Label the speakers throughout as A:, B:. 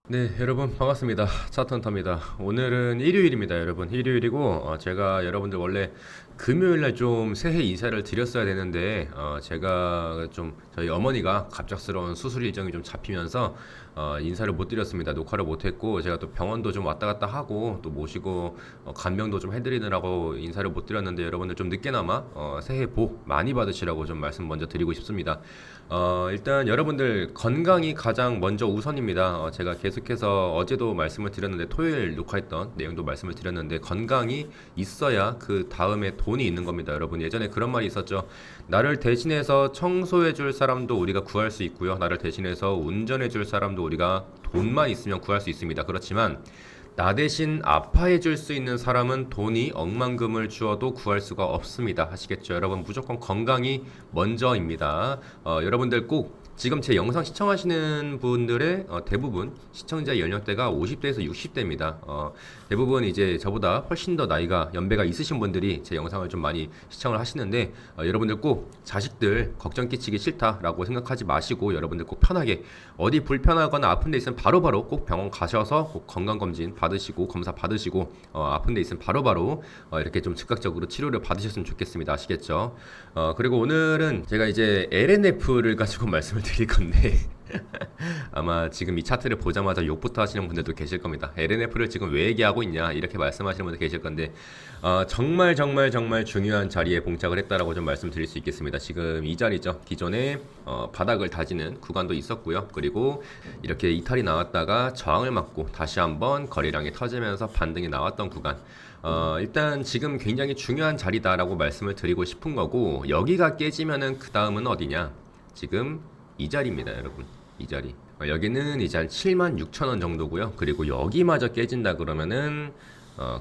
A: 네, 여러분 반갑습니다. 차턴터입니다. 오늘은 일요일입니다, 여러분. 일요일이고 제가 여러분들 원래 금요일 날 좀 새해 인사를 드렸어야 되는데 제가 좀 저희 어머니가 갑작스러운 수술 일정이 좀 잡히면서 인사를 못 드렸습니다. 녹화를 못 했고 제가 또 병원도 좀 왔다 갔다 하고 또 모시고 간병도 좀 해드리느라고 인사를 못 드렸는데 여러분들 좀 늦게나마 새해 복 많이 받으시라고 좀 말씀 먼저 드리고 싶습니다. 일단 여러분들 건강이 가장 먼저 우선입니다. 제가 계속해서 어제도 말씀을 드렸는데 토요일 녹화했던 내용도 말씀을 드렸는데 건강이 있어야 그 다음에 돈이 있는 겁니다. 여러분 예전에 그런 말이 있었죠. 나를 대신해서 청소해 줄 사람도 우리가 구할 수 있고요. 나를 대신해서 운전해 줄 사람도 우리가 돈만 있으면 구할 수 있습니다. 그렇지만 나 대신 아파해 줄 수 있는 사람은 돈이 억만금을 주어도 구할 수가 없습니다. 아시겠죠? 여러분 무조건 건강이 먼저입니다. 여러분들 꼭 지금 제 영상 시청하시는 분들의 대부분 시청자 연령대가 50대에서 60대입니다. 대부분 이제 저보다 훨씬 더 나이가 연배가 있으신 분들이 제 영상을 좀 많이 시청을 하시는데 여러분들 꼭 자식들 걱정 끼치기 싫다라고 생각하지 마시고 여러분들 꼭 편하게 어디 불편하거나 아픈 데 있으면 바로바로 꼭 병원 가셔서 꼭 건강검진 받으시고 검사 받으시고 아픈 데 있으면 바로바로 이렇게 좀 즉각적으로 치료를 받으셨으면 좋겠습니다. 아시겠죠? 그리고 오늘은 제가 이제 LNF를 가지고 말씀을 드릴 건데 아마 지금 이 차트를 보자마자 욕부터 하시는 분들도 계실 겁니다. LNF를 지금 왜 얘기하고 있냐 이렇게 말씀하시는 분들 계실 건데 정말 중요한 자리에 봉착을 했다라고 좀 말씀드릴 수 있겠습니다. 지금 이 자리죠. 기존에 바닥을 다지는 구간도 있었고요. 그리고 이렇게 이탈이 나왔다가 저항을 맞고 다시 한번 거래량이 터지면서 반등이 나왔던 구간. 일단 지금 굉장히 중요한 자리다라고 말씀을 드리고 싶은 거고 여기가 깨지면은 그 다음은 어디냐? 지금 이 자리입니다, 여러분. 이 자리. 여기는 이제 한 76,000원 정도고요. 그리고 여기마저 깨진다 그러면은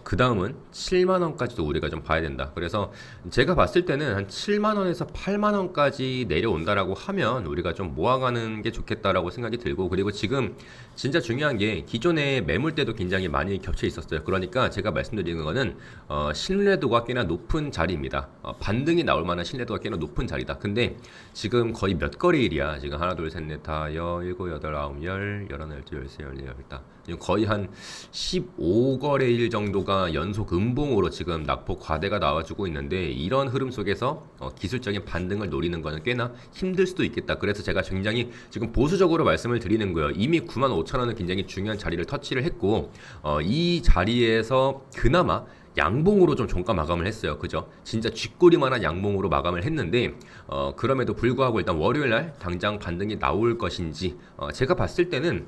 A: 그 다음은 7만원까지도 우리가 좀 봐야 된다. 그래서 제가 봤을 때는 한 7만원에서 8만원까지 내려온다라고 하면 우리가 좀 모아가는 게 좋겠다라고 생각이 들고 그리고 지금 진짜 중요한 게 기존에 매물대도 굉장히 많이 겹쳐 있었어요. 그러니까 제가 말씀드리는 거는 신뢰도가 꽤나 높은 자리입니다. 반등이 나올 만한 신뢰도가 꽤나 높은 자리다. 근데 지금 거의 몇 거래일이야. 지금 하나, 둘, 셋, 넷, 다, 일곱, 여덟, 아홉, 열, 열하나, 열둘, 열세, 열네, 열다. 지금 거의 한 15거래일 정도가 연속 음봉으로 지금 낙폭 과대가 나와주고 있는데 이런 흐름 속에서 기술적인 반등을 노리는 거는 꽤나 힘들 수도 있겠다. 그래서 제가 굉장히 지금 보수적으로 말씀을 드리는 거예요. 이미 95,000원은 굉장히 중요한 자리를 터치를 했고 이 자리에서 그나마 양봉으로 좀 종가 마감을 했어요. 그죠? 진짜 쥐꼬리만한 양봉으로 마감을 했는데 그럼에도 불구하고 일단 월요일날 당장 반등이 나올 것인지 제가 봤을 때는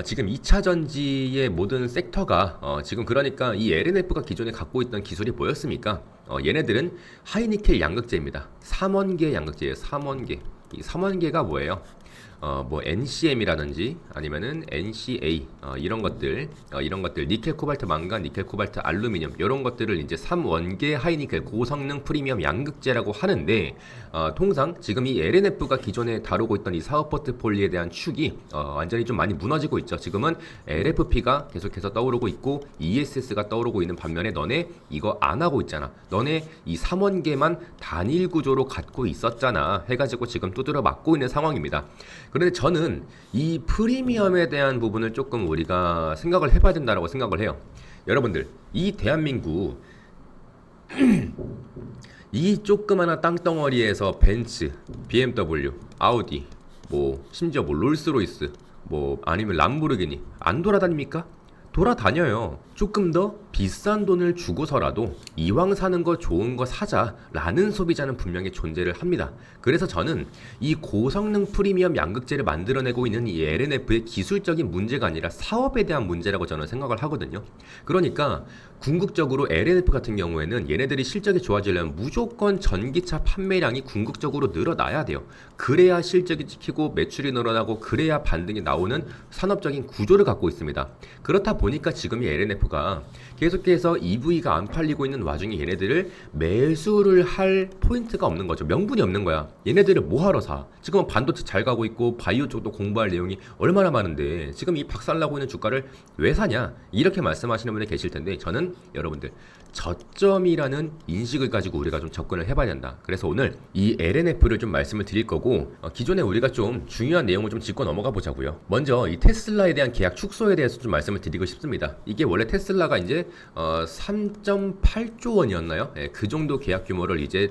A: 지금 2차 전지의 모든 섹터가 지금 그러니까 이 LNF가 기존에 갖고 있던 기술이 뭐였습니까? 얘네들은 하이니켈 양극재입니다. 삼원계 양극재예요. 삼원계. 이 삼원계가 뭐예요? 뭐 NCM이라든지 아니면은 NCA 이런 것들 니켈 코발트 망간 니켈 코발트 알루미늄 이런 것들을 이제 3원계 하이니켈 고성능 프리미엄 양극재라고 하는데 통상 지금 이 LNF가 기존에 다루고 있던 이 사업 포트폴리오에 대한 축이 완전히 좀 많이 무너지고 있죠. 지금은 LFP가 계속해서 떠오르고 있고 ESS가 떠오르고 있는 반면에 너네 이거 안 하고 있잖아. 너네 이 3원계만 단일 구조로 갖고 있었잖아 해가지고 지금 두드려 맞고 있는 상황입니다. 그런데 저는 이 프리미엄에 대한 부분을 조금 우리가 생각을 해봐야 된다고 생각을 해요. 여러분들, 이 대한민국 이 조그마한 땅덩어리에서 벤츠, BMW, 아우디, 뭐 심지어 뭐 롤스로이스, 뭐 아니면 람보르기니 안 돌아다닙니까? 돌아다녀요. 조금 더 비싼 돈을 주고서라도 이왕 사는 거 좋은 거 사자라는 소비자는 분명히 존재를 합니다. 그래서 저는 이 고성능 프리미엄 양극재를 만들어내고 있는 이 LNF의 기술적인 문제가 아니라 사업에 대한 문제라고 저는 생각을 하거든요. 그러니까 궁극적으로 LNF 같은 경우에는 얘네들이 실적이 좋아지려면 무조건 전기차 판매량이 궁극적으로 늘어나야 돼요. 그래야 실적이 찍히고 매출이 늘어나고 그래야 반등이 나오는 산업적인 구조를 갖고 있습니다. 그렇다 보니까 지금 이 LNF가 계속해서 EV가 안 팔리고 있는 와중에 얘네들을 매수를 할 포인트가 없는 거죠. 명분이 없는 거야. 얘네들을 뭐하러 사? 지금 반도체 잘 가고 있고 바이오 쪽도 공부할 내용이 얼마나 많은데 지금 이 박살나고 있는 주가를 왜 사냐? 이렇게 말씀하시는 분이 계실 텐데 저는 여러분들 저점이라는 인식을 가지고 우리가 좀 접근을 해봐야 된다. 그래서 오늘 이 LNF를 좀 말씀을 드릴 거고, 기존에 우리가 좀 중요한 내용을 좀 짚고 넘어가 보자고요. 먼저 이 테슬라에 대한 계약 축소에 대해서 좀 말씀을 드리고 싶습니다. 이게 원래 테슬라가 이제 3.8조 원이었나요? 예, 그 정도 계약 규모를 이제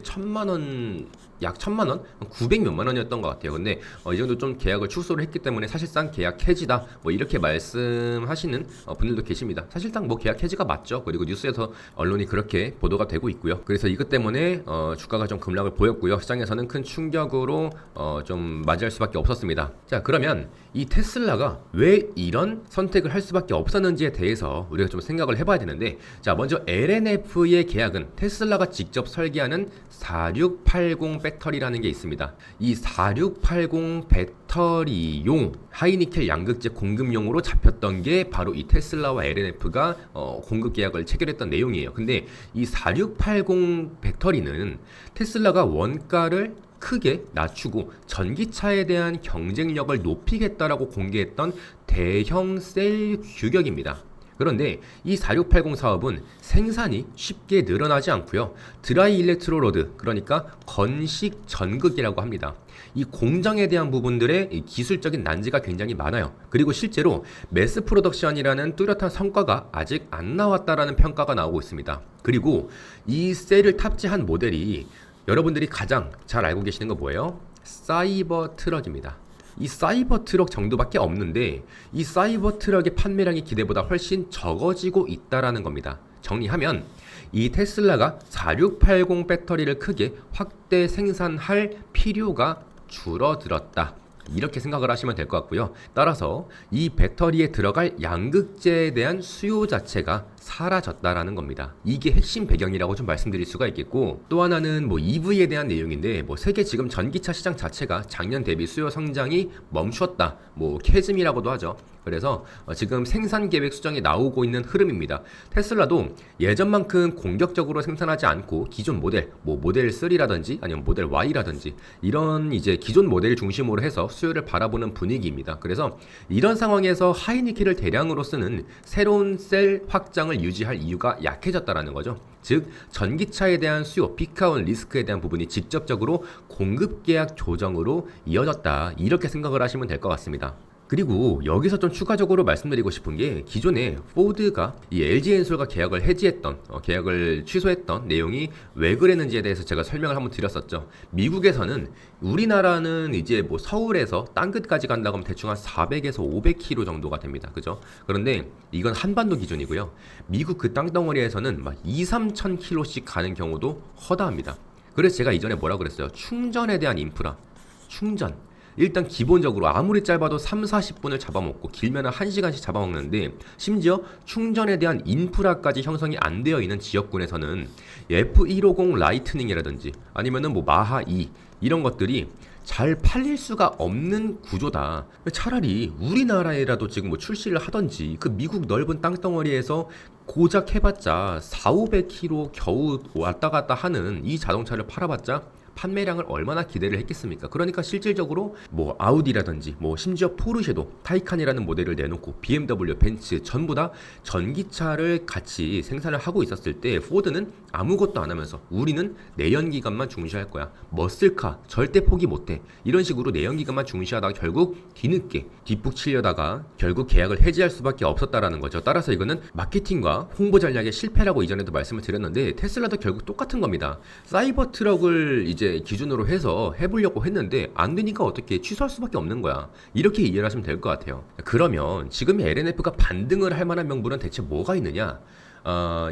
A: 약 1,000만 원? 900 몇만 원이었던 것 같아요. 근데 이 정도 좀 계약을 축소를 했기 때문에 사실상 계약 해지다 뭐 이렇게 말씀하시는 분들도 계십니다. 사실상 뭐 계약 해지가 맞죠. 그리고 뉴스에서 언론이 그렇게 보도가 되고 있고요. 그래서 이것 때문에 주가가 좀 급락을 보였고요. 시장에서는 큰 충격으로 좀 맞이할 수밖에 없었습니다. 자, 그러면 이 테슬라가 왜 이런 선택을 할 수밖에 없었는지에 대해서 우리가 좀 생각을 해봐야 되는데, 자, 먼저 LNF의 계약은 테슬라가 직접 설계하는 4680 배터리라는 게 있습니다. 이 4680 배터리용 하이니켈 양극재 공급용으로 잡혔던 게 바로 이 테슬라와 LNF가 공급 계약을 체결했던 내용이에요. 근데 이 4680 배터리는 테슬라가 원가를 크게 낮추고 전기차에 대한 경쟁력을 높이겠다라고 공개했던 대형 셀 규격입니다. 그런데 이 4680 사업은 생산이 쉽게 늘어나지 않고요. 드라이 일렉트로로드, 그러니까 건식 전극이라고 합니다. 이 공정에 대한 부분들의 이 기술적인 난제가 굉장히 많아요. 그리고 실제로 매스 프로덕션이라는 뚜렷한 성과가 아직 안 나왔다라는 평가가 나오고 있습니다. 그리고 이 셀을 탑재한 모델이 여러분들이 가장 잘 알고 계시는 거 뭐예요? 사이버 트럭입니다. 이 사이버 트럭 정도밖에 없는데 이 사이버 트럭의 판매량이 기대보다 훨씬 적어지고 있다라는 겁니다. 정리하면 이 테슬라가 4680 배터리를 크게 확대 생산할 필요가 줄어들었다. 이렇게 생각을 하시면 될 것 같고요. 따라서 이 배터리에 들어갈 양극재에 대한 수요 자체가 사라졌다라는 겁니다. 이게 핵심 배경이라고 좀 말씀드릴 수가 있겠고, 또 하나는 뭐 EV에 대한 내용인데, 뭐 세계 지금 전기차 시장 자체가 작년 대비 수요 성장이 멈추었다, 뭐 캐즘이라고도 하죠. 그래서 지금 생산 계획 수정이 나오고 있는 흐름입니다. 테슬라도 예전만큼 공격적으로 생산하지 않고 기존 모델, 뭐 모델 3라든지 아니면 모델 Y라든지 이런 이제 기존 모델 중심으로 해서 수요를 바라보는 분위기입니다. 그래서 이런 상황에서 하이니켈을 대량으로 쓰는 새로운 셀 확장을 유지할 이유가 약해졌다라는 거죠. 즉 전기차에 대한 수요, 피크아웃 리스크에 대한 부분이 직접적으로 공급 계약 조정으로 이어졌다, 이렇게 생각을 하시면 될 것 같습니다. 그리고 여기서 좀 추가적으로 말씀드리고 싶은 게, 기존에 포드가 이 LG엔솔과 계약을 해지했던, 계약을 취소했던 내용이 왜 그랬는지에 대해서 제가 설명을 한번 드렸었죠. 미국에서는, 우리나라는 이제 뭐 서울에서 땅 끝까지 간다고 하면 대충 한 400에서 500km 정도가 됩니다. 그죠? 그런데 이건 한반도 기준이고요. 미국 그 땅덩어리에서는 막 2-3,000km씩 가는 경우도 허다합니다. 그래서 제가 이전에 뭐라 그랬어요? 충전에 대한 인프라. 충전. 일단 기본적으로 아무리 짧아도 3-40분을 잡아먹고 길면 1시간씩 잡아먹는데, 심지어 충전에 대한 인프라까지 형성이 안 되어 있는 지역군에서는 F150 라이트닝이라든지 아니면은 뭐 마하 2 이런 것들이 잘 팔릴 수가 없는 구조다. 차라리 우리나라에라도 지금 뭐 출시를 하던지, 그 미국 넓은 땅덩어리에서 고작 해봤자 4-500km 겨우 왔다 갔다 하는 이 자동차를 팔아봤자 판매량을 얼마나 기대를 했겠습니까? 그러니까 실질적으로 뭐 아우디라든지 뭐 심지어 포르쉐도 타이칸이라는 모델을 내놓고 BMW, 벤츠 전부 다 전기차를 같이 생산을 하고 있었을 때, 포드는 아무것도 안 하면서 우리는 내연기관만 중시할 거야, 머슬카 절대 포기 못해, 이런 식으로 내연기관만 중시하다가 결국 뒤늦게 뒷북 치려다가 결국 계약을 해지할 수밖에 없었다라는 거죠. 따라서 이거는 마케팅과 홍보 전략의 실패라고 이전에도 말씀을 드렸는데, 테슬라도 결국 똑같은 겁니다. 사이버 트럭을 이제 기준으로 해서 해보려고 했는데 안 되니까 어떻게 취소할 수밖에 없는 거야. 이렇게 이해를 하시면 될 것 같아요. 그러면 지금 LNF가 반등을 할 만한 명분은 대체 뭐가 있느냐?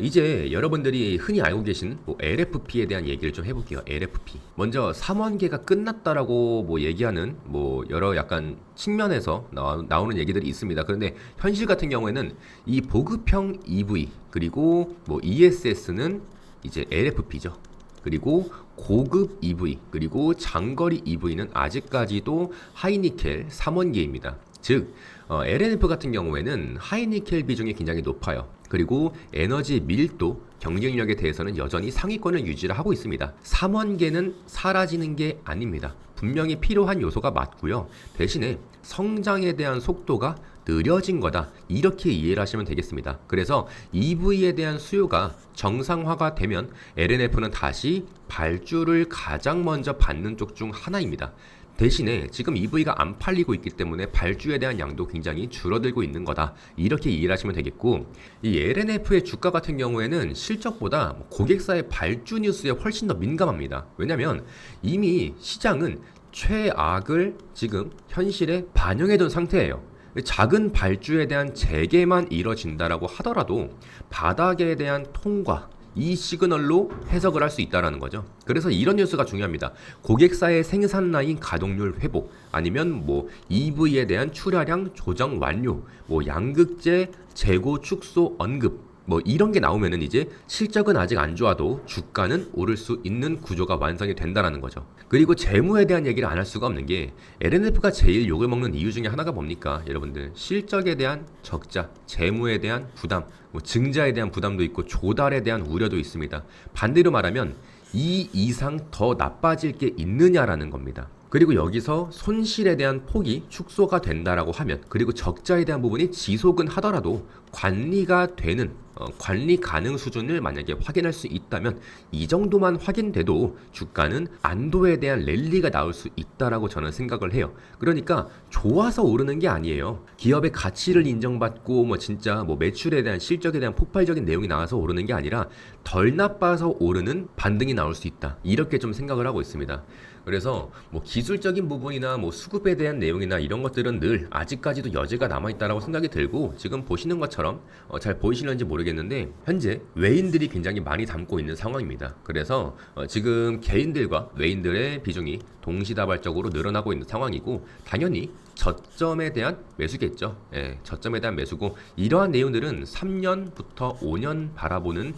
A: 이제 여러분들이 흔히 알고 계신 뭐 LFP에 대한 얘기를 좀 해볼게요. LFP. 먼저 3원계가 끝났다라고 뭐 얘기하는 뭐 여러 약간 측면에서 나오는 얘기들이 있습니다. 그런데 현실 같은 경우에는 이 보급형 EV 그리고 뭐 ESS는 이제 LFP죠. 그리고 고급 EV 그리고 장거리 EV는 아직까지도 하이니켈 3원계입니다. 즉 LNF 같은 경우에는 하이니켈 비중이 굉장히 높아요. 그리고 에너지 밀도, 경쟁력에 대해서는 여전히 상위권을 유지를 하고 있습니다. 3원계는 사라지는 게 아닙니다. 분명히 필요한 요소가 맞고요. 대신에 성장에 대한 속도가 느려진 거다. 이렇게 이해를 하시면 되겠습니다. 그래서 EV에 대한 수요가 정상화가 되면 LNF는 다시 발주를 가장 먼저 받는 쪽 중 하나입니다. 대신에 지금 EV가 안 팔리고 있기 때문에 발주에 대한 양도 굉장히 줄어들고 있는 거다. 이렇게 이해를 하시면 되겠고, 이 LNF의 주가 같은 경우에는 실적보다 고객사의 발주 뉴스에 훨씬 더 민감합니다. 왜냐하면 이미 시장은 최악을 지금 현실에 반영해둔 상태예요. 작은 발주에 대한 재개만 이뤄진다라고 하더라도 바닥에 대한 통과, 이 시그널로 해석을 할 수 있다는 거죠. 그래서 이런 뉴스가 중요합니다. 고객사의 생산 라인 가동률 회복, 아니면 EV에 대한 출하량 조정 완료, 양극재 재고 축소 언급, 이런 게 나오면은 이제 실적은 아직 안 좋아도 주가는 오를 수 있는 구조가 완성이 된다는 거죠. 그리고 재무에 대한 얘기를 안 할 수가 없는 게, LNF가 제일 욕을 먹는 이유 중에 하나가 뭡니까? 여러분들, 실적에 대한 적자, 재무에 대한 부담, 증자에 대한 부담도 있고 조달에 대한 우려도 있습니다. 반대로 말하면 이 이상 더 나빠질 게 있느냐라는 겁니다. 그리고 여기서 손실에 대한 폭이 축소가 된다라고 하면, 그리고 적자에 대한 부분이 지속은 하더라도 관리가 되는, 관리 가능 수준을 만약에 확인할 수 있다면, 이 정도만 확인돼도 주가는 안도에 대한 랠리가 나올 수 있다라고 저는 생각을 해요. 그러니까 좋아서 오르는 게 아니에요. 기업의 가치를 인정받고 진짜 매출에 대한, 실적에 대한 폭발적인 내용이 나와서 오르는 게 아니라 덜 나빠서 오르는 반등이 나올 수 있다. 이렇게 좀 생각을 하고 있습니다. 그래서 기술적인 부분이나 수급에 대한 내용이나 이런 것들은 늘 아직까지도 여지가 남아있다라고 생각이 들고, 지금 보시는 것처럼 잘 보이시는지 모르겠는데 현재 외인들이 굉장히 많이 담고 있는 상황입니다. 그래서 지금 개인들과 외인들의 비중이 동시다발적으로 늘어나고 있는 상황이고, 당연히 저점에 대한 매수겠죠. 저점에 대한 매수고, 이러한 내용들은 3년부터 5년 바라보는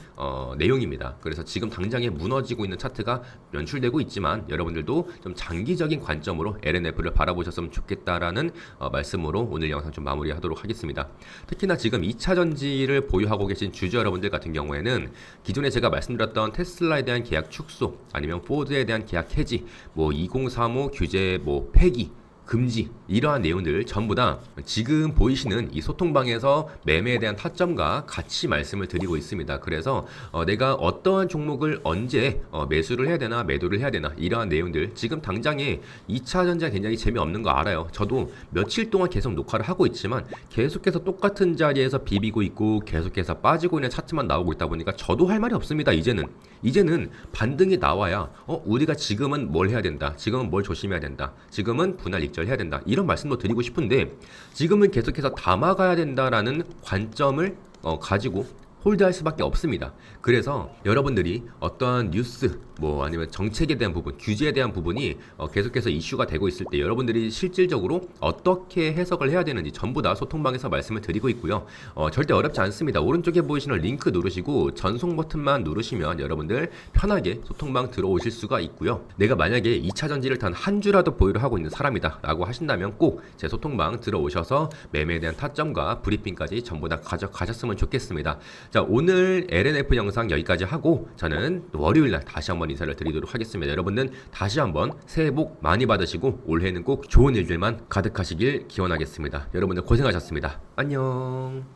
A: 내용입니다. 그래서 지금 당장에 무너지고 있는 차트가 연출되고 있지만, 여러분들도 좀 장기적인 관점으로 LNF를 바라보셨으면 좋겠다라는 말씀으로 오늘 영상 좀 마무리하도록 하겠습니다. 특히나 지금 2차 전지를 보유하고 계신 주주 여러분들 같은 경우에는 기존에 제가 말씀드렸던 테슬라에 대한 계약 축소, 아니면 포드에 대한 계약 해지, 2035 규제 폐기, 금지, 이러한 내용들 전부 다 지금 보이시는 이 소통방에서 매매에 대한 타점과 같이 말씀을 드리고 있습니다. 그래서 내가 어떠한 종목을 언제 매수를 해야 되나 매도를 해야 되나, 이러한 내용들, 지금 당장에 2차 전지가 굉장히 재미없는 거 알아요. 저도 며칠 동안 계속 녹화를 하고 있지만 계속해서 똑같은 자리에서 비비고 있고 계속해서 빠지고 있는 차트만 나오고 있다 보니까 저도 할 말이 없습니다. 이제는 반등이 나와야 우리가 지금은 뭘 해야 된다, 지금은 뭘 조심해야 된다, 지금은 분할 익절해야 된다, 이런 말씀도 드리고 싶은데, 지금은 계속해서 담아가야 된다라는 관점을 가지고 홀드할 수밖에 없습니다. 그래서 여러분들이 어떠한 뉴스, 아니면 정책에 대한 부분, 규제에 대한 부분이 계속해서 이슈가 되고 있을 때 여러분들이 실질적으로 어떻게 해석을 해야 되는지 전부 다 소통방에서 말씀을 드리고 있고요. 절대 어렵지 않습니다. 오른쪽에 보이시는 링크 누르시고 전송 버튼만 누르시면 여러분들 편하게 소통방 들어오실 수가 있고요. 내가 만약에 2차 전지를 단 한 주라도 보유를 하고 있는 사람이다 라고 하신다면 꼭 제 소통방 들어오셔서 매매에 대한 타점과 브리핑까지 전부 다 가져가셨으면 좋겠습니다. 자, 오늘 LNF 영상 여기까지 하고 저는 월요일날 다시 한번 인사를 드리도록 하겠습니다. 여러분들 다시 한번 새해 복 많이 받으시고 올해는 꼭 좋은 일들만 가득하시길 기원하겠습니다. 여러분들 고생하셨습니다. 안녕.